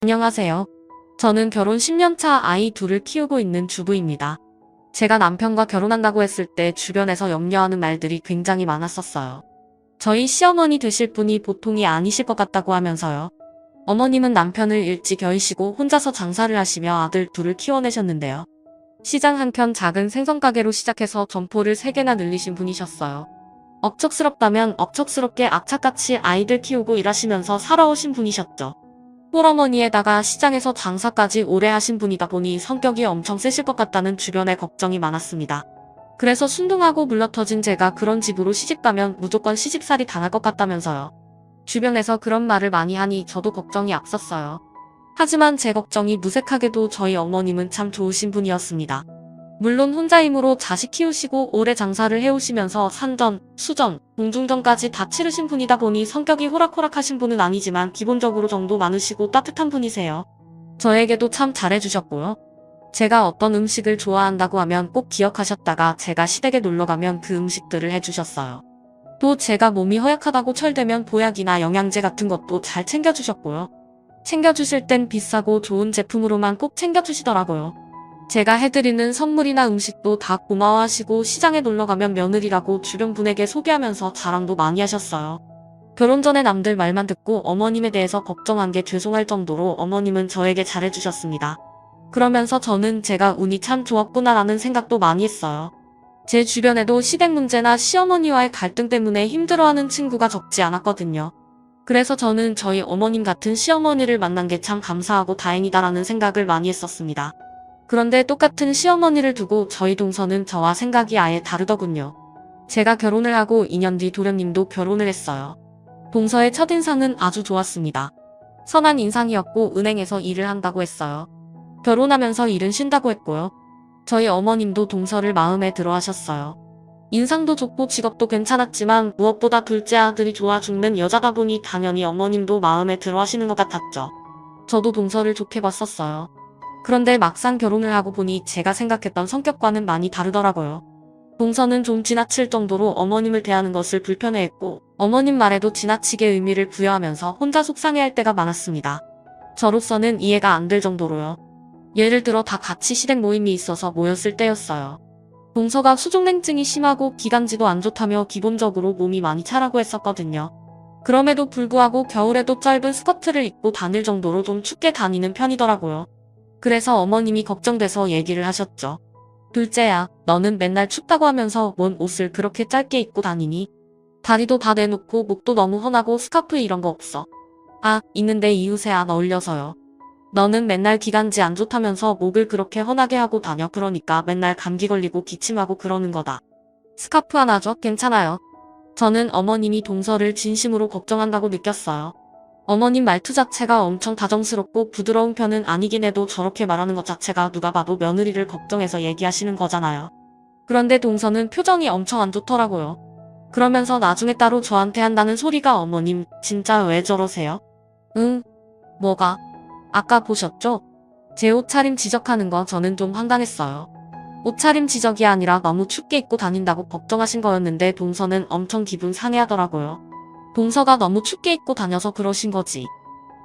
안녕하세요. 저는 결혼 10년 차 아이 둘을 키우고 있는 주부입니다. 제가 남편과 결혼한다고 했을 때 주변에서 염려하는 말들이 굉장히 많았었어요. 저희 시어머니 되실 분이 보통이 아니실 것 같다고 하면서요. 어머님은 남편을 일찍 결이시고 혼자서 장사를 하시며 아들 둘을 키워내셨는데요. 시장 한켠 작은 생선가게로 시작해서 점포를 3개나 늘리신 분이셨어요. 억척스럽다면 억척스럽게 악착같이 아이들 키우고 일하시면서 살아오신 분이셨죠. 홀어머니에다가 시장에서 장사까지 오래 하신 분이다 보니 성격이 엄청 세실 것 같다는 주변의 걱정이 많았습니다. 그래서 순둥하고 물러터진 제가 그런 집으로 시집가면 무조건 시집살이 당할 것 같다면서요. 주변에서 그런 말을 많이 하니 저도 걱정이 앞섰어요. 하지만 제 걱정이 무색하게도 저희 어머님은 참 좋으신 분이었습니다. 물론 혼자 힘으로 자식 키우시고 오래 장사를 해오시면서 산전, 수전, 공중전까지 다 치르신 분이다 보니 성격이 호락호락하신 분은 아니지만 기본적으로 정도 많으시고 따뜻한 분이세요. 저에게도 참 잘해주셨고요. 제가 어떤 음식을 좋아한다고 하면 꼭 기억하셨다가 제가 시댁에 놀러가면 그 음식들을 해주셨어요. 또 제가 몸이 허약하다고 철되면 보약이나 영양제 같은 것도 잘 챙겨주셨고요. 챙겨주실 땐 비싸고 좋은 제품으로만 꼭 챙겨주시더라고요. 제가 해드리는 선물이나 음식도 다 고마워하시고 시장에 놀러가면 며느리라고 주변 분에게 소개하면서 자랑도 많이 하셨어요. 결혼 전에 남들 말만 듣고 어머님에 대해서 걱정한 게 죄송할 정도로 어머님은 저에게 잘해주셨습니다. 그러면서 저는 제가 운이 참 좋았구나라는 생각도 많이 했어요. 제 주변에도 시댁 문제나 시어머니와의 갈등 때문에 힘들어하는 친구가 적지 않았거든요. 그래서 저는 저희 어머님 같은 시어머니를 만난 게 참 감사하고 다행이다라는 생각을 많이 했었습니다. 그런데 똑같은 시어머니를 두고 저희 동서는 저와 생각이 아예 다르더군요. 제가 결혼을 하고 2년 뒤 도련님도 결혼을 했어요. 동서의 첫인상은 아주 좋았습니다. 선한 인상이었고 은행에서 일을 한다고 했어요. 결혼하면서 일은 쉰다고 했고요. 저희 어머님도 동서를 마음에 들어 하셨어요. 인상도 좋고 직업도 괜찮았지만 무엇보다 둘째 아들이 좋아 죽는 여자다 보니 당연히 어머님도 마음에 들어 하시는 것 같았죠. 저도 동서를 좋게 봤었어요. 그런데 막상 결혼을 하고 보니 제가 생각했던 성격과는 많이 다르더라고요. 동서는 좀 지나칠 정도로 어머님을 대하는 것을 불편해했고 어머님 말에도 지나치게 의미를 부여하면서 혼자 속상해할 때가 많았습니다. 저로서는 이해가 안 될 정도로요. 예를 들어 다 같이 시댁 모임이 있어서 모였을 때였어요. 동서가 수족냉증이 심하고 기관지도 안 좋다며 기본적으로 몸이 많이 차라고 했었거든요. 그럼에도 불구하고 겨울에도 짧은 스커트를 입고 다닐 정도로 좀 춥게 다니는 편이더라고요. 그래서 어머님이 걱정돼서 얘기를 하셨죠. 둘째야, 너는 맨날 춥다고 하면서 뭔 옷을 그렇게 짧게 입고 다니니? 다리도 다 내놓고 목도 너무 훤하고 스카프 이런 거 없어. 아, 있는데 이웃에 안 어울려서요. 너는 맨날 기관지 안 좋다면서 목을 그렇게 훤하게 하고 다녀. 그러니까 맨날 감기 걸리고 기침하고 그러는 거다. 스카프 하나죠? 괜찮아요. 저는 어머님이 동서를 진심으로 걱정한다고 느꼈어요. 어머님 말투 자체가 엄청 다정스럽고 부드러운 편은 아니긴 해도 저렇게 말하는 것 자체가 누가 봐도 며느리를 걱정해서 얘기하시는 거잖아요. 그런데 동서는 표정이 엄청 안 좋더라고요. 그러면서 나중에 따로 저한테 한다는 소리가 어머님, 진짜 왜 저러세요? 응? 뭐가? 아까 보셨죠? 제 옷차림 지적하는 거 저는 좀 황당했어요. 옷차림 지적이 아니라 너무 춥게 입고 다닌다고 걱정하신 거였는데 동서는 엄청 기분 상해하더라고요. 동서가 너무 춥게 입고 다녀서 그러신 거지.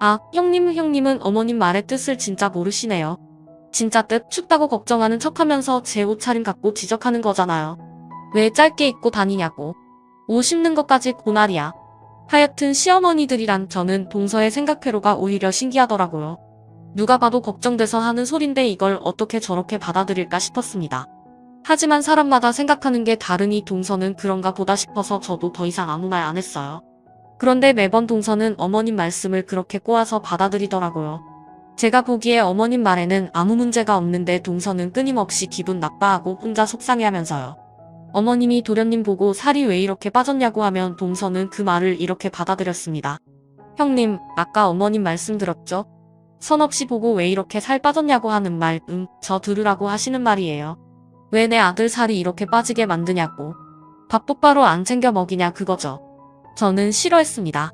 아, 형님은 어머님 말의 뜻을 진짜 모르시네요. 진짜 뜻 춥다고 걱정하는 척하면서 제 옷차림 갖고 지적하는 거잖아요. 왜 짧게 입고 다니냐고. 옷 입는 것까지 고날이야. 하여튼 시어머니들이란 저는 동서의 생각회로가 오히려 신기하더라고요. 누가 봐도 걱정돼서 하는 소린데 이걸 어떻게 저렇게 받아들일까 싶었습니다. 하지만 사람마다 생각하는 게 다르니 동서는 그런가 보다 싶어서 저도 더 이상 아무 말 안 했어요. 그런데 매번 동서는 어머님 말씀을 그렇게 꼬아서 받아들이더라고요. 제가 보기에 어머님 말에는 아무 문제가 없는데 동서는 끊임없이 기분 나빠하고 혼자 속상해하면서요. 어머님이 도련님 보고 살이 왜 이렇게 빠졌냐고 하면 동서는 그 말을 이렇게 받아들였습니다. 형님, 아까 어머님 말씀 들었죠? 선 없이 보고 왜 이렇게 살 빠졌냐고 하는 말, 저 들으라고 하시는 말이에요. 왜 내 아들 살이 이렇게 빠지게 만드냐고. 밥 똑바로 안 챙겨 먹이냐 그거죠. 저는 싫어했습니다.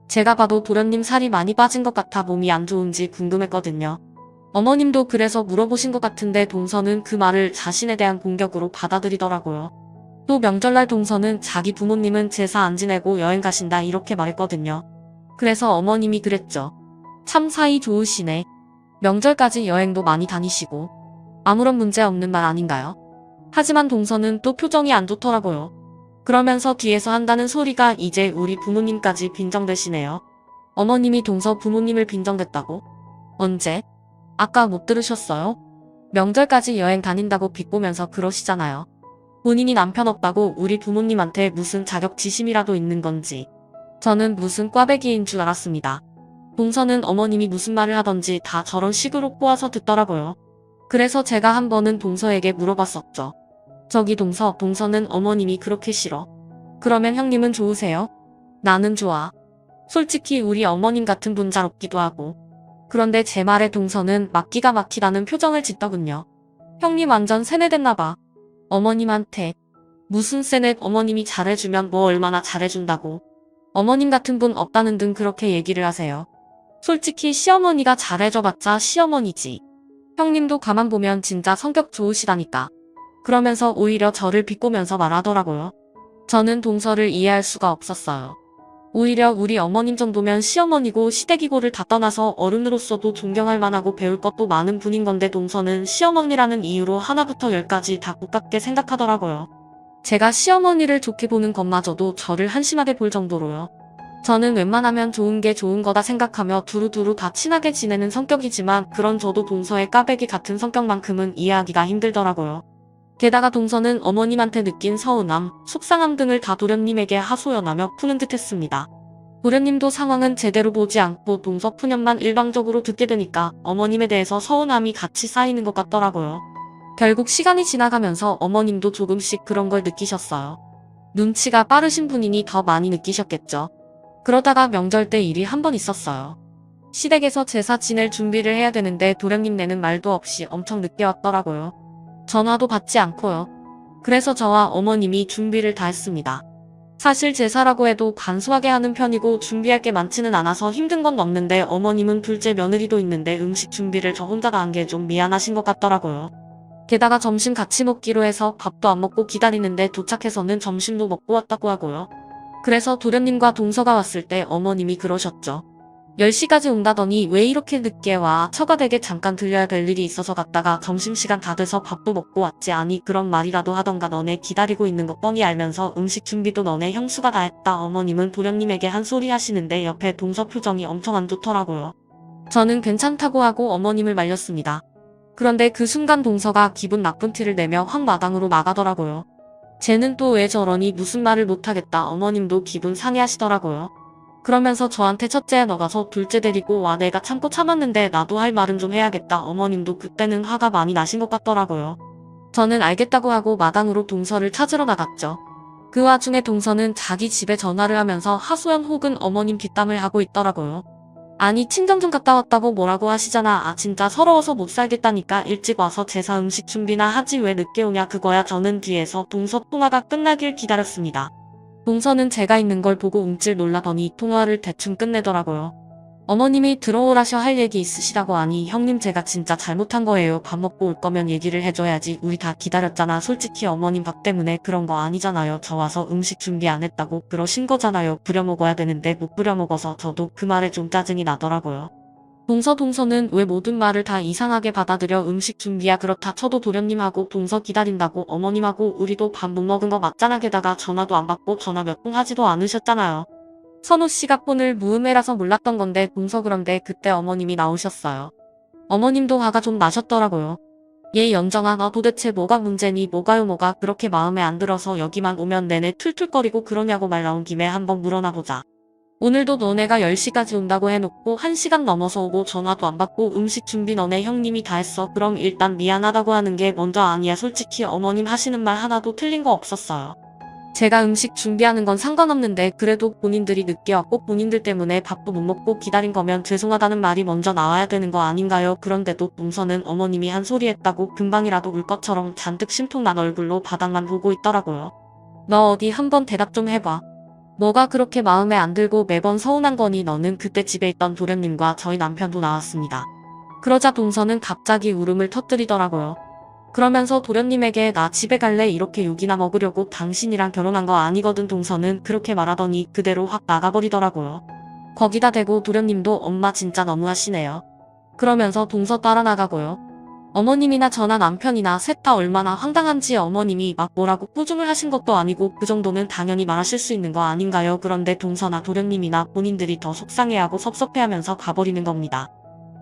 제가 봐도 도련님 살이 많이 빠진 것 같아 몸이 안 좋은지 궁금했거든요. 어머님도 그래서 물어보신 것 같은데 동서는 그 말을 자신에 대한 공격으로 받아들이더라고요. 또 명절날 동서는 자기 부모님은 제사 안 지내고 여행 가신다 이렇게 말했거든요. 그래서 어머님이 그랬죠. 참 사이 좋으시네. 명절까지 여행도 많이 다니시고 아무런 문제 없는 말 아닌가요? 하지만 동서는 또 표정이 안 좋더라고요. 그러면서 뒤에서 한다는 소리가 이제 우리 부모님까지 빈정대시네요. 어머님이 동서 부모님을 빈정댔다고? 언제? 아까 못 들으셨어요? 명절까지 여행 다닌다고 비꼬면서 그러시잖아요. 본인이 남편 없다고 우리 부모님한테 무슨 자격지심이라도 있는 건지. 저는 무슨 꽈배기인 줄 알았습니다. 동서는 어머님이 무슨 말을 하던지 다 저런 식으로 꼬아서 듣더라고요. 그래서 제가 한 번은 동서에게 물어봤었죠. 저기 동서는 어머님이 그렇게 싫어. 그러면 형님은 좋으세요? 나는 좋아. 솔직히 우리 어머님 같은 분 잘 없기도 하고. 그런데 제 말에 동서는 기가 막히다는 표정을 짓더군요. 형님 완전 세뇌됐나봐. 어머님한테. 무슨 세뇌? 어머님이 잘해주면 뭐 얼마나 잘해준다고. 어머님 같은 분 없다는 등 그렇게 얘기를 하세요. 솔직히 시어머니가 잘해줘봤자 시어머니지. 형님도 가만 보면 진짜 성격 좋으시다니까. 그러면서 오히려 저를 비꼬면서 말하더라고요. 저는 동서를 이해할 수가 없었어요. 오히려 우리 어머님 정도면 시어머니고 시댁이고를 다 떠나서 어른으로서도 존경할 만하고 배울 것도 많은 분인 건데 동서는 시어머니라는 이유로 하나부터 열까지 다 고깝게 생각하더라고요. 제가 시어머니를 좋게 보는 것마저도 저를 한심하게 볼 정도로요. 저는 웬만하면 좋은 게 좋은 거다 생각하며 두루두루 다 친하게 지내는 성격이지만 그런 저도 동서의 까베기 같은 성격만큼은 이해하기가 힘들더라고요. 게다가 동서는 어머님한테 느낀 서운함, 속상함 등을 다 도련님에게 하소연하며 푸는 듯 했습니다. 도련님도 상황은 제대로 보지 않고 동서 푸념만 일방적으로 듣게 되니까 어머님에 대해서 서운함이 같이 쌓이는 것 같더라고요. 결국 시간이 지나가면서 어머님도 조금씩 그런 걸 느끼셨어요. 눈치가 빠르신 분이니 더 많이 느끼셨겠죠. 그러다가 명절 때 일이 한 번 있었어요. 시댁에서 제사 지낼 준비를 해야 되는데 도련님 내는 말도 없이 엄청 늦게 왔더라고요. 전화도 받지 않고요. 그래서 저와 어머님이 준비를 다 했습니다. 사실 제사라고 해도 간소하게 하는 편이고 준비할 게 많지는 않아서 힘든 건 없는데 어머님은 둘째 며느리도 있는데 음식 준비를 저 혼자가 한 게 좀 미안하신 것 같더라고요. 게다가 점심 같이 먹기로 해서 밥도 안 먹고 기다리는데 도착해서는 점심도 먹고 왔다고 하고요. 그래서 도련님과 동서가 왔을 때 어머님이 그러셨죠. 10시까지 온다더니 왜 이렇게 늦게 와? 처가댁에 잠깐 들려야 될 일이 있어서 갔다가 점심시간 다 돼서 밥도 먹고 왔지. 아니 그런 말이라도 하던가. 너네 기다리고 있는 거 뻔히 알면서 음식 준비도 너네 형수가 다 했다. 어머님은 도련님에게 한 소리 하시는데 옆에 동서 표정이 엄청 안 좋더라고요. 저는 괜찮다고 하고 어머님을 말렸습니다. 그런데 그 순간 동서가 기분 나쁜 티를 내며 확 마당으로 나가더라고요. 쟤는 또 왜 저러니 무슨 말을 못하겠다. 어머님도 기분 상해하시더라고요. 그러면서 저한테 첫째 너가서 둘째 데리고 와. 내가 참고 참았는데 나도 할 말은 좀 해야겠다. 어머님도 그때는 화가 많이 나신 것 같더라고요. 저는 알겠다고 하고 마당으로 동서를 찾으러 나갔죠. 그 와중에 동서는 자기 집에 전화를 하면서 하소연 혹은 어머님 뒷담을 하고 있더라고요. 아니 친정 좀 갔다 왔다고 뭐라고 하시잖아. 아 진짜 서러워서 못 살겠다니까. 일찍 와서 제사 음식 준비나 하지 왜 늦게 오냐 그거야. 저는 뒤에서 동서 통화가 끝나길 기다렸습니다. 동서는 제가 있는 걸 보고 움찔 놀라더니 통화를 대충 끝내더라고요. 어머님이 들어오라셔 할 얘기 있으시다고. 하니 형님 제가 진짜 잘못한 거예요. 밥 먹고 올 거면 얘기를 해줘야지. 우리 다 기다렸잖아. 솔직히 어머님 밥 때문에 그런 거 아니잖아요. 저 와서 음식 준비 안 했다고 그러신 거잖아요. 부려 먹어야 되는데 못 부려 먹어서 저도 그 말에 좀 짜증이 나더라고요. 동서는 왜 모든 말을 다 이상하게 받아들여. 음식 준비야 그렇다 쳐도 도련님하고 동서 기다린다고 어머님하고 우리도 밥 못 먹은 거 맞잖아. 게다가 전화도 안 받고 전화 몇 통 하지도 않으셨잖아요. 선우씨가 폰을 무음해라서 몰랐던 건데 동서 그런데 그때 어머님이 나오셨어요. 어머님도 화가 좀 나셨더라고요. 얘 연정아 너 도대체 뭐가 문제니? 뭐가 그렇게 마음에 안 들어서 여기만 오면 내내 툴툴거리고 그러냐고. 말 나온 김에 한번 물어나 보자. 오늘도 너네가 10시까지 온다고 해놓고 1시간 넘어서 오고 전화도 안 받고 음식 준비 너네 형님이 다 했어. 그럼 일단 미안하다고 하는 게 먼저 아니야. 솔직히 어머님 하시는 말 하나도 틀린 거 없었어요. 제가 음식 준비하는 건 상관없는데 그래도 본인들이 늦게 왔고 본인들 때문에 밥도 못 먹고 기다린 거면 죄송하다는 말이 먼저 나와야 되는 거 아닌가요? 그런데도 동서는 어머님이 한 소리 했다고 금방이라도 울 것처럼 잔뜩 심통난 얼굴로 바닥만 보고 있더라고요. 너 어디 한번 대답 좀 해봐. 뭐가 그렇게 마음에 안 들고 매번 서운한 거니? 너는 그때 집에 있던 도련님과 저희 남편도 나왔습니다. 그러자 동서는 갑자기 울음을 터뜨리더라고요. 그러면서 도련님에게 나 집에 갈래 이렇게 욕이나 먹으려고. 당신이랑 결혼한 거 아니거든. 동서는 그렇게 말하더니 그대로 확 나가버리더라고요. 거기다 대고 도련님도 엄마 진짜 너무하시네요. 그러면서 동서 따라 나가고요. 어머님이나 저나 남편이나 셋 다 얼마나 황당한지 어머님이 막 뭐라고 꾸중을 하신 것도 아니고 그 정도는 당연히 말하실 수 있는 거 아닌가요? 그런데 동서나 도련님이나 본인들이 더 속상해하고 섭섭해하면서 가버리는 겁니다.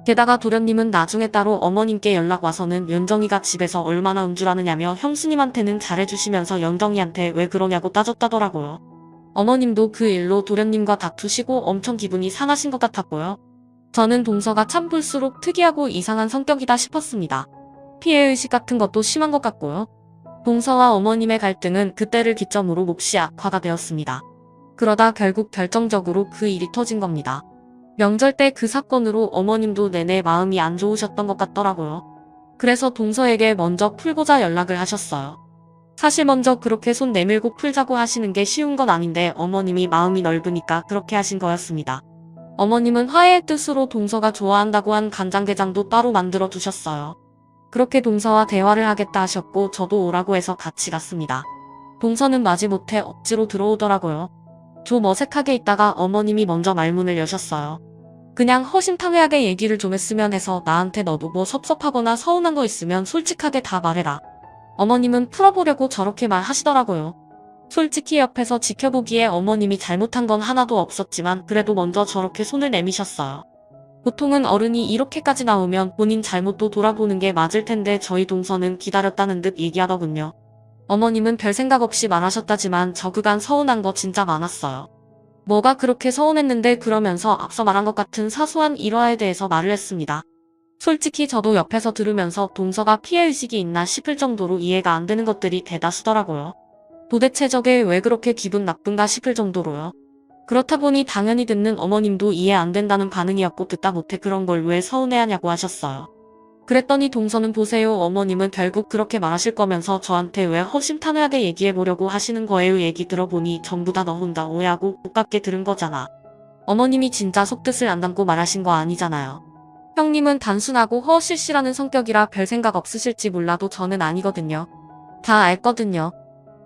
게다가 도련님은 나중에 따로 어머님께 연락 와서는 연정이가 집에서 얼마나 음주라느냐며 형수님한테는 잘해주시면서 연정이한테 왜 그러냐고 따졌다더라고요. 어머님도 그 일로 도련님과 다투시고 엄청 기분이 상하신 것 같았고요. 저는 동서가 참 볼수록 특이하고 이상한 성격이다 싶었습니다. 피해의식 같은 것도 심한 것 같고요. 동서와 어머님의 갈등은 그때를 기점으로 몹시 악화가 되었습니다. 그러다 결국 결정적으로 그 일이 터진 겁니다. 명절 때 그 사건으로 어머님도 내내 마음이 안 좋으셨던 것 같더라고요. 그래서 동서에게 먼저 풀고자 연락을 하셨어요. 사실 먼저 그렇게 손 내밀고 풀자고 하시는 게 쉬운 건 아닌데 어머님이 마음이 넓으니까 그렇게 하신 거였습니다. 어머님은 화해의 뜻으로 동서가 좋아한다고 한 간장게장도 따로 만들어 두셨어요. 그렇게 동서와 대화를 하겠다 하셨고 저도 오라고 해서 같이 갔습니다. 동서는 마지못해 억지로 들어오더라고요. 좀 어색하게 있다가 어머님이 먼저 말문을 여셨어요. 그냥 허심탄회하게 얘기를 좀 했으면 해서 나한테 너도 뭐 섭섭하거나 서운한 거 있으면 솔직하게 다 말해라. 어머님은 풀어보려고 저렇게 말하시더라고요. 솔직히 옆에서 지켜보기에 어머님이 잘못한 건 하나도 없었지만 그래도 먼저 저렇게 손을 내미셨어요. 보통은 어른이 이렇게까지 나오면 본인 잘못도 돌아보는 게 맞을 텐데 저희 동서는 기다렸다는 듯 얘기하더군요. 어머님은 별 생각 없이 말하셨다지만 저 그간 서운한 거 진짜 많았어요. 뭐가 그렇게 서운했는데 그러면서 앞서 말한 것 같은 사소한 일화에 대해서 말을 했습니다. 솔직히 저도 옆에서 들으면서 동서가 피해의식이 있나 싶을 정도로 이해가 안 되는 것들이 대다수더라고요. 도대체 저게 왜 그렇게 기분 나쁜가 싶을 정도로요. 그렇다 보니 당연히 듣는 어머님도 이해 안 된다는 반응이었고 듣다 못해 그런 걸 왜 서운해하냐고 하셨어요. 그랬더니 동서는 보세요 어머님은 결국 그렇게 말하실 거면서 저한테 왜 허심탄회하게 얘기해보려고 하시는 거예요 얘기 들어보니 전부 다 너 혼자 오해하고 못갖게 들은 거잖아. 어머님이 진짜 속뜻을 안 담고 말하신 거 아니잖아요. 형님은 단순하고 허실실하는 성격이라 별 생각 없으실지 몰라도 저는 아니거든요. 다 알거든요.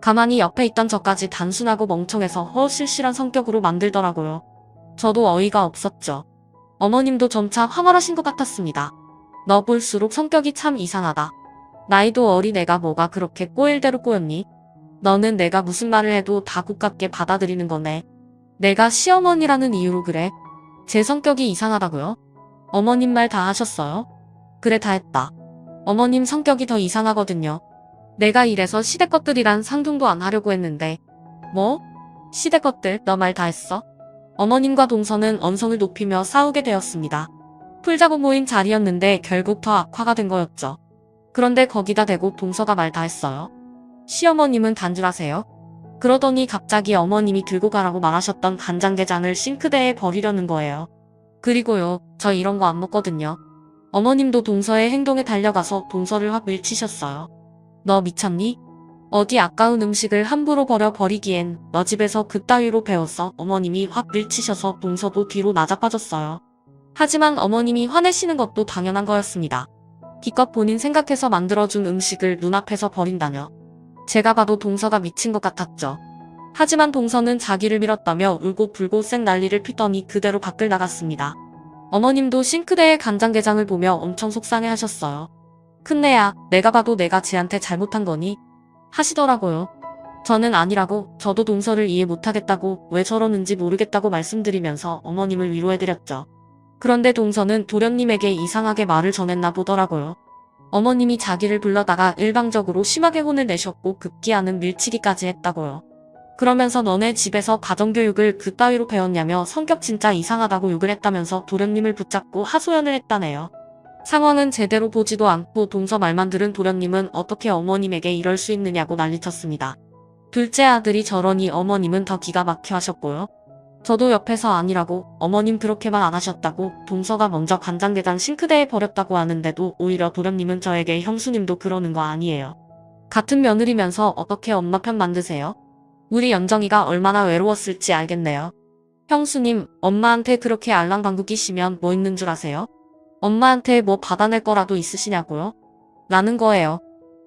가만히 옆에 있던 저까지 단순하고 멍청해서 허실실한 성격으로 만들더라고요. 저도 어이가 없었죠. 어머님도 점차 황홀하신 것 같았습니다. 너 볼수록 성격이 참 이상하다. 나이도 어린 애가 뭐가 그렇게 꼬일대로 꼬였니? 너는 내가 무슨 말을 해도 다 고깝게 받아들이는 거네. 내가 시어머니라는 이유로 그래? 제 성격이 이상하다고요? 어머님 말 다 하셨어요? 그래 다 했다. 어머님 성격이 더 이상하거든요. 내가 이래서 시대 것들이란 상종도 안 하려고 했는데. 뭐? 시대 것들 너 말 다 했어? 어머님과 동서는 언성을 높이며 싸우게 되었습니다. 풀자고 모인 자리였는데 결국 더 악화가 된 거였죠. 그런데 거기다 대고 동서가 말 다 했어요. 시어머님은 단줄하세요? 그러더니 갑자기 어머님이 들고 가라고 말하셨던 간장게장을 싱크대에 버리려는 거예요. 그리고요, 저 이런 거 안 먹거든요. 어머님도 동서의 행동에 달려가서 동서를 확 밀치셨어요. 너 미쳤니? 어디 아까운 음식을 함부로 버리기엔 너 집에서 그따위로 배웠어. 어머님이 확 밀치셔서 동서도 뒤로 나자빠졌어요. 하지만 어머님이 화내시는 것도 당연한 거였습니다. 기껏 본인 생각해서 만들어준 음식을 눈앞에서 버린다뇨. 제가 봐도 동서가 미친 것 같았죠. 하지만 동서는 자기를 밀었다며 울고불고 쌩 난리를 피더니 그대로 밖을 나갔습니다. 어머님도 싱크대에 간장게장을 보며 엄청 속상해 하셨어요. 큰애야, 내가 봐도 내가 쟤한테 잘못한 거니? 하시더라고요. 저는 아니라고, 저도 동서를 이해 못하겠다고, 왜 저러는지 모르겠다고 말씀드리면서 어머님을 위로해드렸죠. 그런데 동서는 도련님에게 이상하게 말을 전했나 보더라고요. 어머님이 자기를 불러다가 일방적으로 심하게 혼을 내셨고 급기야는 밀치기까지 했다고요. 그러면서 너네 집에서 가정교육을 그따위로 배웠냐며 성격 진짜 이상하다고 욕을 했다면서 도련님을 붙잡고 하소연을 했다네요. 상황은 제대로 보지도 않고 동서 말만 들은 도련님은 어떻게 어머님에게 이럴 수 있느냐고 난리쳤습니다. 둘째 아들이 저러니 어머님은 더 기가 막혀 하셨고요. 저도 옆에서 아니라고, 어머님 그렇게만 안 하셨다고, 동서가 먼저 간장게장 싱크대에 버렸다고 하는데도 오히려 도련님은 저에게 형수님도 그러는 거 아니에요. 같은 며느리면서 어떻게 엄마 편 만드세요? 우리 연정이가 얼마나 외로웠을지 알겠네요. 형수님, 엄마한테 그렇게 알랑방구 끼시면 뭐 있는 줄 아세요? 엄마한테 뭐 받아낼 거라도 있으시냐고요? 라는 거예요.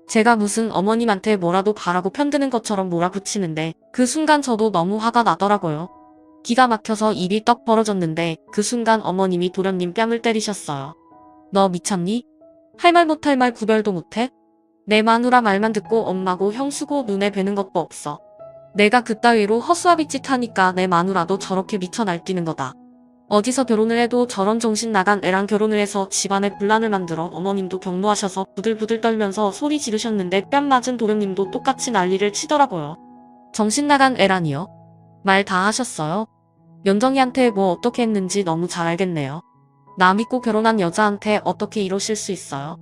제가 무슨 어머님한테 뭐라도 바라고 편드는 것처럼 몰아붙이는데 그 순간 저도 너무 화가 나더라고요. 기가 막혀서 입이 떡 벌어졌는데 그 순간 어머님이 도련님 뺨을 때리셨어요. 너 미쳤니? 할 말 못할 말 구별도 못해? 내 마누라 말만 듣고 엄마고 형수고 눈에 뵈는 것도 없어. 내가 그따위로 허수아비 짓 하니까 내 마누라도 저렇게 미쳐 날뛰는 거다. 어디서 결혼을 해도 저런 정신 나간 애랑 결혼을 해서 집안에 분란을 만들어. 어머님도 경노하셔서 부들부들 떨면서 소리 지르셨는데 뺨 맞은 도련님도 똑같이 난리를 치더라고요. 정신 나간 애라니요? 말 다 하셨어요? 연정이한테 뭐 어떻게 했는지 너무 잘 알겠네요. 나 믿고 결혼한 여자한테 어떻게 이러실 수 있어요?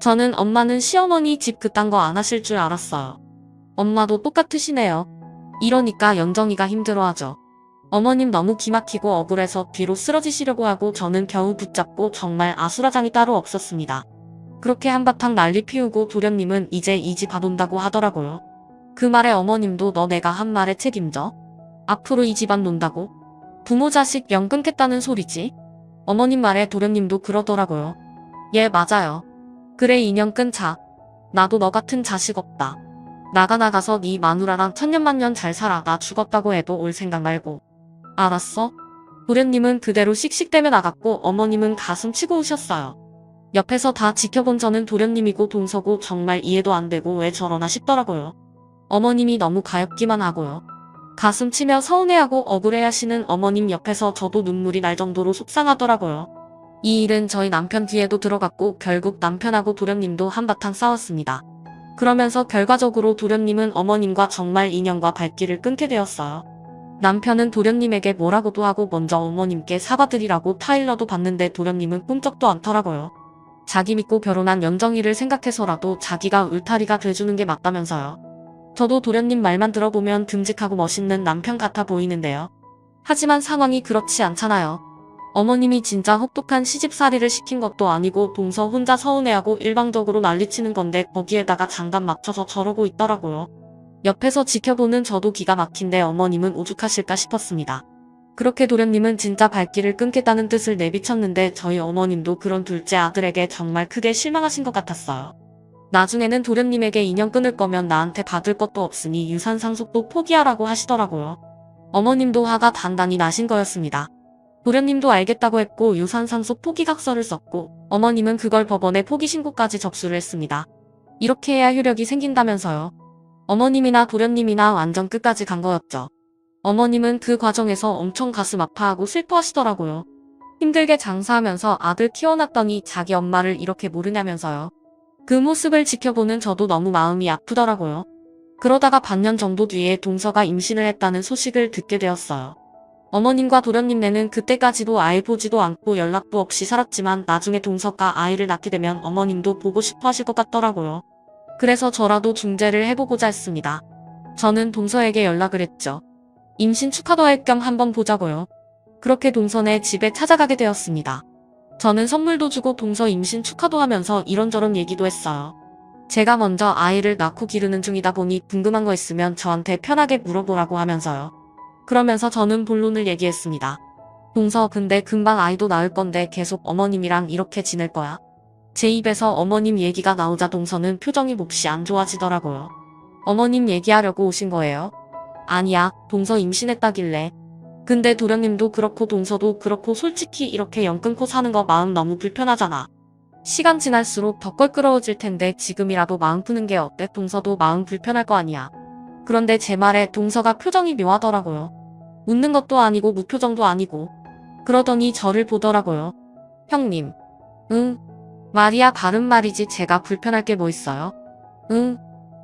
저는 엄마는 시어머니 집 그딴 거 안 하실 줄 알았어요. 엄마도 똑같으시네요. 이러니까 연정이가 힘들어하죠. 어머님 너무 기막히고 억울해서 뒤로 쓰러지시려고 하고 저는 겨우 붙잡고 정말 아수라장이 따로 없었습니다. 그렇게 한바탕 난리 피우고 도련님은 이제 이 집 안 온다고 하더라고요. 그 말에 어머님도 너 내가 한 말에 책임져? 앞으로 이 집안 논다고? 부모 자식 영 끊겠다는 소리지? 어머님 말에 도련님도 그러더라고요. 예, 맞아요. 그래, 인연 끊자. 나도 너 같은 자식 없다. 나가서 네 마누라랑 천년만년 잘 살아. 나 죽었다고 해도 올 생각 말고. 알았어? 도련님은 그대로 씩씩대며 나갔고 어머님은 가슴 치고 우셨어요. 옆에서 다 지켜본 저는 도련님이고 동서고 정말 이해도 안 되고 왜 저러나 싶더라고요. 어머님이 너무 가엾기만 하고요. 가슴 치며 서운해하고 억울해하시는 어머님 옆에서 저도 눈물이 날 정도로 속상하더라고요. 이 일은 저희 남편 귀에도 들어갔고 결국 남편하고 도련님도 한바탕 싸웠습니다. 그러면서 결과적으로 도련님은 어머님과 정말 인연과 발길을 끊게 되었어요. 남편은 도련님에게 뭐라고도 하고 먼저 어머님께 사과드리라고 타일러도 봤는데 도련님은 꿈쩍도 않더라고요. 자기 믿고 결혼한 연정이를 생각해서라도 자기가 울타리가 돼주는 게 맞다면서요. 저도 도련님 말만 들어보면 듬직하고 멋있는 남편 같아 보이는데요. 하지만 상황이 그렇지 않잖아요. 어머님이 진짜 혹독한 시집살이를 시킨 것도 아니고 동서 혼자 서운해하고 일방적으로 난리치는 건데 거기에다가 장단 맞춰서 저러고 있더라고요. 옆에서 지켜보는 저도 기가 막힌데 어머님은 오죽하실까 싶었습니다. 그렇게 도련님은 진짜 발길을 끊겠다는 뜻을 내비쳤는데 저희 어머님도 그런 둘째 아들에게 정말 크게 실망하신 것 같았어요. 나중에는 도련님에게 인연 끊을 거면 나한테 받을 것도 없으니 유산 상속도 포기하라고 하시더라고요. 어머님도 화가 단단히 나신 거였습니다. 도련님도 알겠다고 했고 유산 상속 포기각서를 썼고 어머님은 그걸 법원에 포기 신고까지 접수를 했습니다. 이렇게 해야 효력이 생긴다면서요. 어머님이나 도련님이나 완전 끝까지 간 거였죠. 어머님은 그 과정에서 엄청 가슴 아파하고 슬퍼하시더라고요. 힘들게 장사하면서 아들 키워놨더니 자기 엄마를 이렇게 모르냐면서요. 그 모습을 지켜보는 저도 너무 마음이 아프더라고요. 그러다가 반년 정도 뒤에 동서가 임신을 했다는 소식을 듣게 되었어요. 어머님과 도련님네는 그때까지도 아이 보지도 않고 연락도 없이 살았지만 나중에 동서가 아이를 낳게 되면 어머님도 보고 싶어 하실 것 같더라고요. 그래서 저라도 중재를 해보고자 했습니다. 저는 동서에게 연락을 했죠. 임신 축하도 할 겸 한번 보자고요. 그렇게 동서네 집에 찾아가게 되었습니다. 저는 선물도 주고 동서 임신 축하도 하면서 이런저런 얘기도 했어요. 제가 먼저 아이를 낳고 기르는 중이다 보니 궁금한 거 있으면 저한테 편하게 물어보라고 하면서요. 그러면서 저는 본론을 얘기했습니다. 동서, 근데 금방 아이도 낳을 건데 계속 어머님이랑 이렇게 지낼 거야? 제 입에서 어머님 얘기가 나오자 동서는 표정이 몹시 안 좋아지더라고요. 어머님 얘기하려고 오신 거예요? 아니야, 동서 임신했다길래. 근데 도련님도 그렇고 동서도 그렇고 솔직히 이렇게 연 끊고 사는 거 마음 너무 불편하잖아. 시간 지날수록 더 껄끄러워질 텐데 지금이라도 마음 푸는 게 어때? 동서도 마음 불편할 거 아니야. 그런데 제 말에 동서가 표정이 묘하더라고요. 웃는 것도 아니고 무표정도 아니고. 그러더니 저를 보더라고요. 형님. 응. 말이야 바른 말이지 제가 불편할 게 뭐 있어요? 응.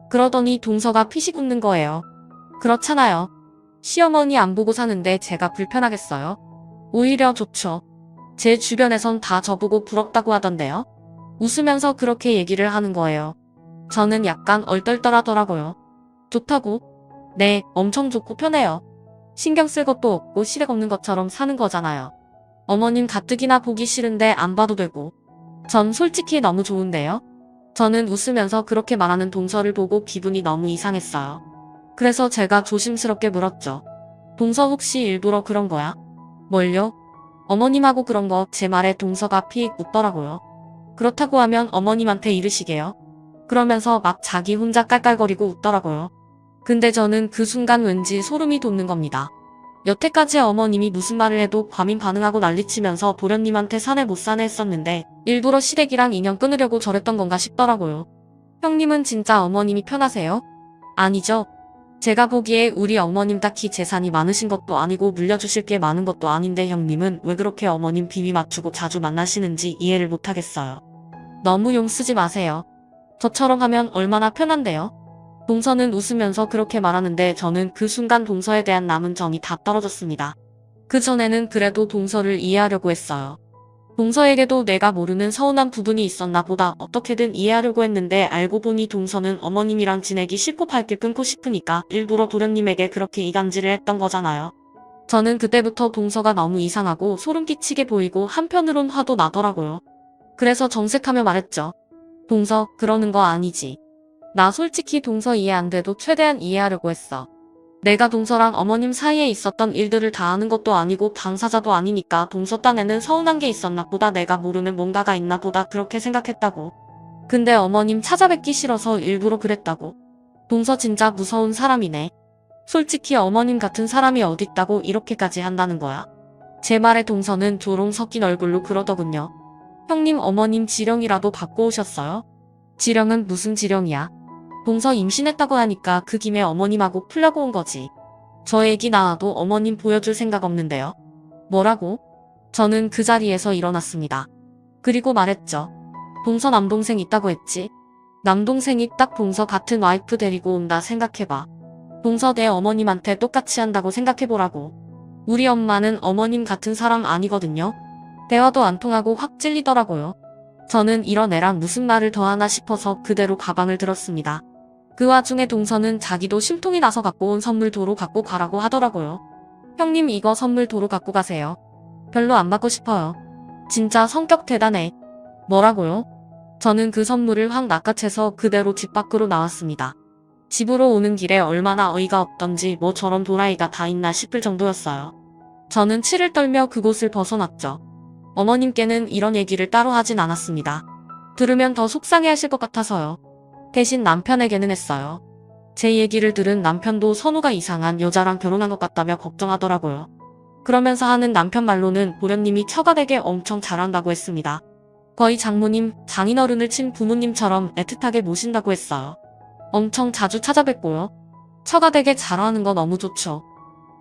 그러더니 동서가 피식 웃는 거예요. 그렇잖아요. 시어머니 안 보고 사는데 제가 불편하겠어요? 오히려 좋죠. 제 주변에선 다 저보고 부럽다고 하던데요. 웃으면서 그렇게 얘기를 하는 거예요. 저는 약간 얼떨떨하더라고요. 좋다고? 네, 엄청 좋고 편해요. 신경 쓸 것도 없고 시댁 없는 것처럼 사는 거잖아요. 어머님 가뜩이나 보기 싫은데 안 봐도 되고. 전 솔직히 너무 좋은데요. 저는 웃으면서 그렇게 말하는 동서를 보고 기분이 너무 이상했어요. 그래서 제가 조심스럽게 물었죠. 동서 혹시 일부러 그런 거야? 뭘요? 어머님하고 그런 거. 제 말에 동서가 픽 웃더라고요. 그렇다고 하면 어머님한테 이르시게요? 그러면서 막 자기 혼자 깔깔거리고 웃더라고요. 근데 저는 그 순간 왠지 소름이 돋는 겁니다. 여태까지 어머님이 무슨 말을 해도 과민 반응하고 난리치면서 도련님한테 사내 못 사내 했었는데 일부러 시댁이랑 인연 끊으려고 저랬던 건가 싶더라고요. 형님은 진짜 어머님이 편하세요? 아니죠. 제가 보기에 우리 어머님 딱히 재산이 많으신 것도 아니고 물려주실 게 많은 것도 아닌데 형님은 왜 그렇게 어머님 비위 맞추고 자주 만나시는지 이해를 못하겠어요. 너무 용 쓰지 마세요. 저처럼 하면 얼마나 편한데요? 동서는 웃으면서 그렇게 말하는데 저는 그 순간 동서에 대한 남은 정이 다 떨어졌습니다. 그전에는 그래도 동서를 이해하려고 했어요. 동서에게도 내가 모르는 서운한 부분이 있었나 보다 어떻게든 이해하려고 했는데 알고 보니 동서는 어머님이랑 지내기 싫고 발길 끊고 싶으니까 일부러 도련님에게 그렇게 이간질을 했던 거잖아요. 저는 그때부터 동서가 너무 이상하고 소름 끼치게 보이고 한편으론 화도 나더라고요. 그래서 정색하며 말했죠. 동서, 그러는 거 아니지. 나 솔직히 동서 이해 안 돼도 최대한 이해하려고 했어. 내가 동서랑 어머님 사이에 있었던 일들을 다 아는 것도 아니고 당사자도 아니니까 동서 딴에는 서운한 게 있었나 보다 내가 모르는 뭔가가 있나 보다 그렇게 생각했다고. 근데 어머님 찾아뵙기 싫어서 일부러 그랬다고. 동서 진짜 무서운 사람이네. 솔직히 어머님 같은 사람이 어딨다고 이렇게까지 한다는 거야. 제 말에 동서는 조롱 섞인 얼굴로 그러더군요. 형님 어머님 지령이라도 받고 오셨어요? 지령은 무슨 지령이야? 동서 임신했다고 하니까 그 김에 어머님하고 풀려고 온 거지. 저 애기 낳아도 어머님 보여줄 생각 없는데요. 뭐라고? 저는 그 자리에서 일어났습니다. 그리고 말했죠. 동서 남동생 있다고 했지? 남동생이 딱 동서 같은 와이프 데리고 온다 생각해봐. 동서 내 어머님한테 똑같이 한다고 생각해보라고. 우리 엄마는 어머님 같은 사람 아니거든요. 대화도 안 통하고 확 찔리더라고요. 저는 이런 애랑 무슨 말을 더 하나 싶어서 그대로 가방을 들었습니다. 그 와중에 동서는 자기도 심통이 나서 갖고 온 선물 도로 갖고 가라고 하더라고요. 형님 이거 선물 도로 갖고 가세요. 별로 안 받고 싶어요. 진짜 성격 대단해. 뭐라고요? 저는 그 선물을 확 낚아채서 그대로 집 밖으로 나왔습니다. 집으로 오는 길에 얼마나 어이가 없던지 뭐 저런 도라이가 다 있나 싶을 정도였어요. 저는 치를 떨며 그곳을 벗어났죠. 어머님께는 이런 얘기를 따로 하진 않았습니다. 들으면 더 속상해하실 것 같아서요. 대신 남편에게는 했어요. 제 얘기를 들은 남편도 선우가 이상한 여자랑 결혼한 것 같다며 걱정하더라고요. 그러면서 하는 남편 말로는 도련님이 처가되게 엄청 잘한다고 했습니다. 거의 장모님, 장인어른을 친 부모님처럼 애틋하게 모신다고 했어요. 엄청 자주 찾아뵙고요. 처가되게 잘하는 거 너무 좋죠.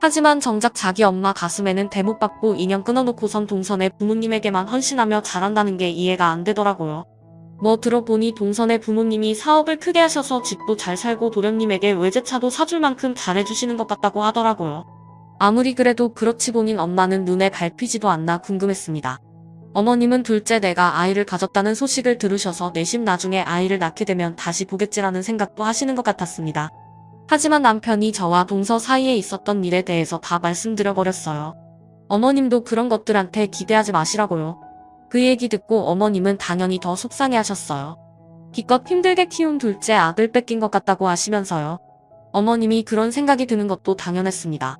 하지만 정작 자기 엄마 가슴에는 대못 박고 인연 끊어놓고선 동선의 부모님에게만 헌신하며 잘한다는 게 이해가 안 되더라고요. 뭐 들어보니 동선의 부모님이 사업을 크게 하셔서 집도 잘 살고 도련님에게 외제차도 사줄 만큼 잘해주시는 것 같다고 하더라고요. 아무리 그래도 그렇지 본인 엄마는 눈에 밟히지도 않나 궁금했습니다. 어머님은 둘째 내가 아이를 가졌다는 소식을 들으셔서 내심 나중에 아이를 낳게 되면 다시 보겠지라는 생각도 하시는 것 같았습니다. 하지만 남편이 저와 동서 사이에 있었던 일에 대해서 다 말씀드려버렸어요. 어머님도 그런 것들한테 기대하지 마시라고요. 그 얘기 듣고 어머님은 당연히 더 속상해하셨어요. 기껏 힘들게 키운 둘째 아들 뺏긴 것 같다고 하시면서요. 어머님이 그런 생각이 드는 것도 당연했습니다.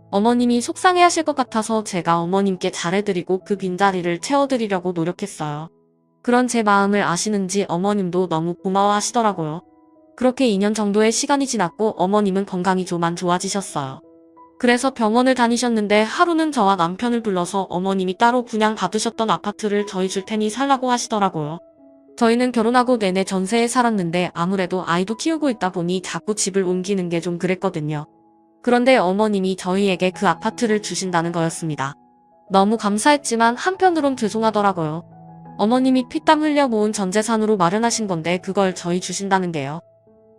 어머님이 속상해하실 것 같아서 제가 어머님께 잘해드리고 그 빈자리를 채워드리려고 노력했어요. 그런 제 마음을 아시는지 어머님도 너무 고마워하시더라고요. 그렇게 2년 정도의 시간이 지났고 어머님은 건강이 좀 좋아지셨어요. 그래서 병원을 다니셨는데 하루는 저와 남편을 불러서 어머님이 따로 분양받으셨던 아파트를 저희 줄 테니 살라고 하시더라고요. 저희는 결혼하고 내내 전세에 살았는데 아무래도 아이도 키우고 있다 보니 자꾸 집을 옮기는 게 좀 그랬거든요. 그런데 어머님이 저희에게 그 아파트를 주신다는 거였습니다. 너무 감사했지만 한편으론 죄송하더라고요. 어머님이 피땀 흘려 모은 전 재산으로 마련하신 건데 그걸 저희 주신다는 게요.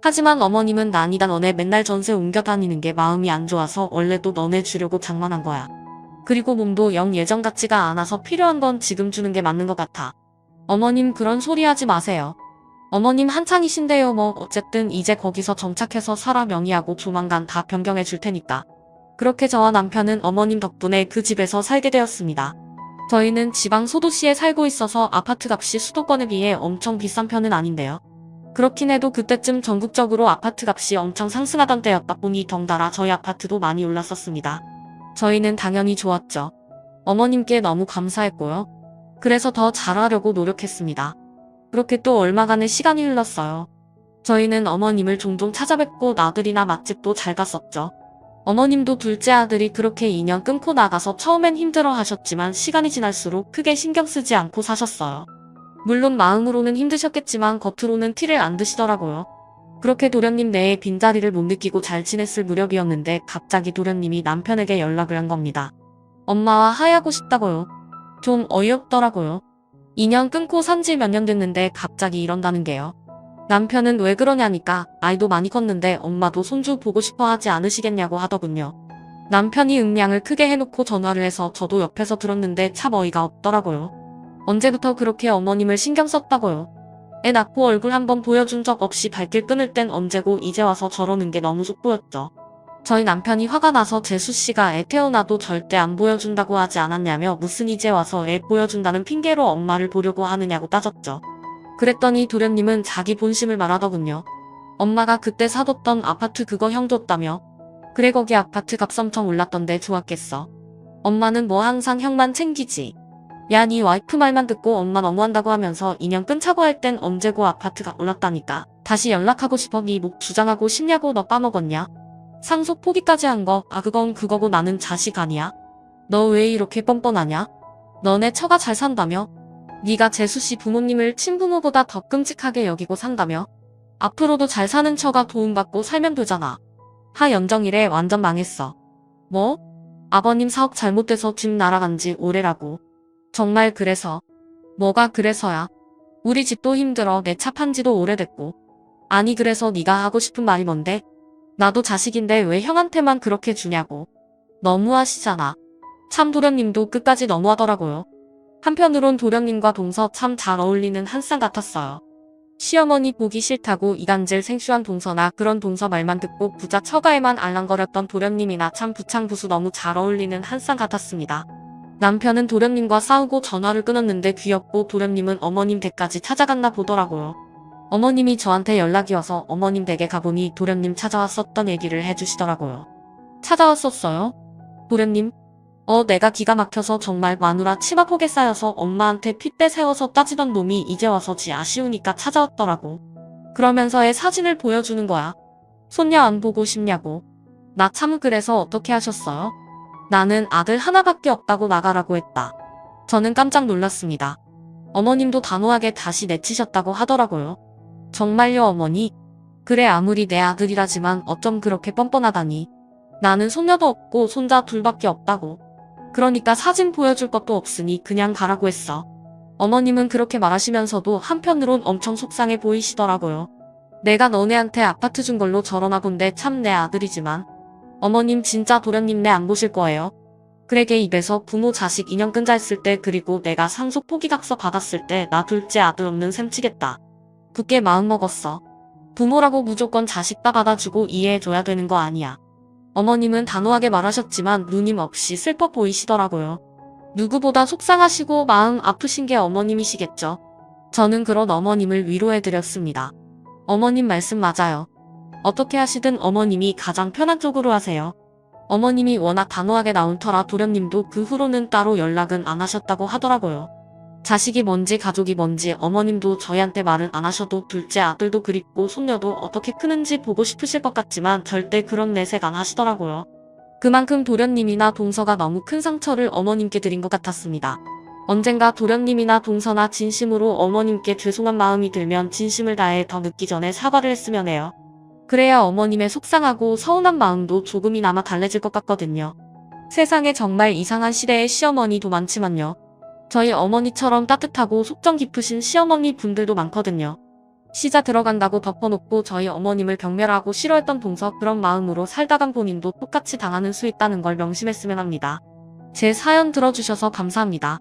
하지만 어머님은 난이다 너네 맨날 전세 옮겨 다니는 게 마음이 안 좋아서 원래도 너네 주려고 장만한 거야. 그리고 몸도 영 예전 같지가 않아서 필요한 건 지금 주는 게 맞는 것 같아. 어머님 그런 소리 하지 마세요. 어머님 한창이신데요 뭐 어쨌든 이제 거기서 정착해서 살아 명의하고 조만간 다 변경해 줄 테니까. 그렇게 저와 남편은 어머님 덕분에 그 집에서 살게 되었습니다. 저희는 지방 소도시에 살고 있어서 아파트 값이 수도권에 비해 엄청 비싼 편은 아닌데요. 그렇긴 해도 그때쯤 전국적으로 아파트 값이 엄청 상승하던 때였다 보니 덩달아 저희 아파트도 많이 올랐었습니다. 저희는 당연히 좋았죠. 어머님께 너무 감사했고요. 그래서 더 잘하려고 노력했습니다. 그렇게 또 얼마간의 시간이 흘렀어요. 저희는 어머님을 종종 찾아뵙고 나들이나 맛집도 잘 갔었죠. 어머님도 둘째 아들이 그렇게 2년 끊고 나가서 처음엔 힘들어 하셨지만 시간이 지날수록 크게 신경 쓰지 않고 사셨어요. 물론 마음으로는 힘드셨겠지만 겉으로는 티를 안 드시더라고요. 그렇게 도련님 내에 빈자리를 못 느끼고 잘 지냈을 무렵이었는데 갑자기 도련님이 남편에게 연락을 한 겁니다. 엄마와 화해하고 싶다고요. 좀 어이없더라고요. 2년 끊고 산지 몇 년 됐는데 갑자기 이런다는 게요. 남편은 왜 그러냐니까 아이도 많이 컸는데 엄마도 손주 보고 싶어 하지 않으시겠냐고 하더군요. 남편이 응량을 크게 해놓고 전화를 해서 저도 옆에서 들었는데 참 어이가 없더라고요. 언제부터 그렇게 어머님을 신경 썼다고요. 애 낳고 얼굴 한번 보여준 적 없이 발길 끊을 땐 언제고 이제 와서 저러는 게 너무 속 보였죠. 저희 남편이 화가 나서 재수씨가 애 태어나도 절대 안 보여준다고 하지 않았냐며 무슨 이제 와서 애 보여준다는 핑계로 엄마를 보려고 하느냐고 따졌죠. 그랬더니 도련님은 자기 본심을 말하더군요. 엄마가 그때 사뒀던 아파트 그거 형 줬다며. 그래 거기 아파트 값 엄청 올랐던데 좋았겠어. 엄마는 뭐 항상 형만 챙기지. 야 니 와이프 말만 듣고 엄마 너무한다고 하면서 2년 끊자고 할 땐 언제고 아파트가 올랐다니까. 다시 연락하고 싶어 니 목 주장하고 싶냐고 너 까먹었냐. 상속 포기까지 한 거 그건 그거고 나는 자식 아니야. 너 왜 이렇게 뻔뻔하냐. 너네 처가 잘 산다며. 네가 재수씨 부모님을 친부모보다 더 끔찍하게 여기고 산다며. 앞으로도 잘 사는 처가 도움받고 살면 되잖아. 하연정일에 완전 망했어. 뭐? 아버님 사업 잘못돼서 집 날아간 지 오래라고. 정말 그래서. 뭐가 그래서야. 우리 집도 힘들어 내 차 판지도 오래됐고. 아니 그래서 네가 하고 싶은 말이 뭔데? 나도 자식인데 왜 형한테만 그렇게 주냐고. 너무하시잖아. 참 도련님도 끝까지 너무하더라고요. 한편으론 도련님과 동서 참 잘 어울리는 한 쌍 같았어요. 시어머니 보기 싫다고 이간질 생쇼한 동서나 그런 동서 말만 듣고 부자 처가에만 알랑거렸던 도련님이나 참 부창부수 너무 잘 어울리는 한 쌍 같았습니다. 남편은 도련님과 싸우고 전화를 끊었는데 귀엽고 도련님은 어머님 댁까지 찾아갔나 보더라고요. 어머님이 저한테 연락이 와서 어머님 댁에 가보니 도련님 찾아왔었던 얘기를 해주시더라고요. 찾아왔었어요? 도련님? 내가 기가 막혀서 정말 마누라 치마 폭에 쌓여서 엄마한테 핏대 세워서 따지던 놈이 이제 와서 지 아쉬우니까 찾아왔더라고. 그러면서 애 사진을 보여주는 거야. 손녀 안 보고 싶냐고. 나 참 그래서 어떻게 하셨어요? 나는 아들 하나밖에 없다고 나가라고 했다. 저는 깜짝 놀랐습니다. 어머님도 단호하게 다시 내치셨다고 하더라고요. 정말요 어머니? 그래 아무리 내 아들이라지만 어쩜 그렇게 뻔뻔하다니. 나는 손녀도 없고 손자 둘밖에 없다고. 그러니까 사진 보여줄 것도 없으니 그냥 가라고 했어. 어머님은 그렇게 말하시면서도 한편으론 엄청 속상해 보이시더라고요. 내가 너네한테 아파트 준 걸로 저러나 본데 참 내 아들이지만. 어머님 진짜 도련님 내 안 보실 거예요. 그래 걔 입에서 부모 자식 인연 끈자 했을 때 그리고 내가 상속 포기각서 받았을 때 나 둘째 아들 없는 셈 치겠다. 굳게 마음먹었어. 부모라고 무조건 자식 다 받아주고 이해해줘야 되는 거 아니야. 어머님은 단호하게 말하셨지만 누님 없이 슬퍼 보이시더라고요. 누구보다 속상하시고 마음 아프신 게 어머님이시겠죠. 저는 그런 어머님을 위로해드렸습니다. 어머님 말씀 맞아요. 어떻게 하시든 어머님이 가장 편한 쪽으로 하세요. 어머님이 워낙 단호하게 나온 터라 도련님도 그 후로는 따로 연락은 안 하셨다고 하더라고요. 자식이 뭔지 가족이 뭔지 어머님도 저희한테 말은 안 하셔도 둘째 아들도 그립고 손녀도 어떻게 크는지 보고 싶으실 것 같지만 절대 그런 내색 안 하시더라고요. 그만큼 도련님이나 동서가 너무 큰 상처를 어머님께 드린 것 같았습니다. 언젠가 도련님이나 동서나 진심으로 어머님께 죄송한 마음이 들면 진심을 다해 더 늦기 전에 사과를 했으면 해요. 그래야 어머님의 속상하고 서운한 마음도 조금이나마 달래질 것 같거든요. 세상에 정말 이상한 시대의 시어머니도 많지만요. 저희 어머니처럼 따뜻하고 속정 깊으신 시어머니 분들도 많거든요. 시자 들어간다고 덮어놓고 저희 어머님을 경멸하고 싫어했던 동서 그런 마음으로 살다간 본인도 똑같이 당하는 수 있다는 걸 명심했으면 합니다. 제 사연 들어주셔서 감사합니다.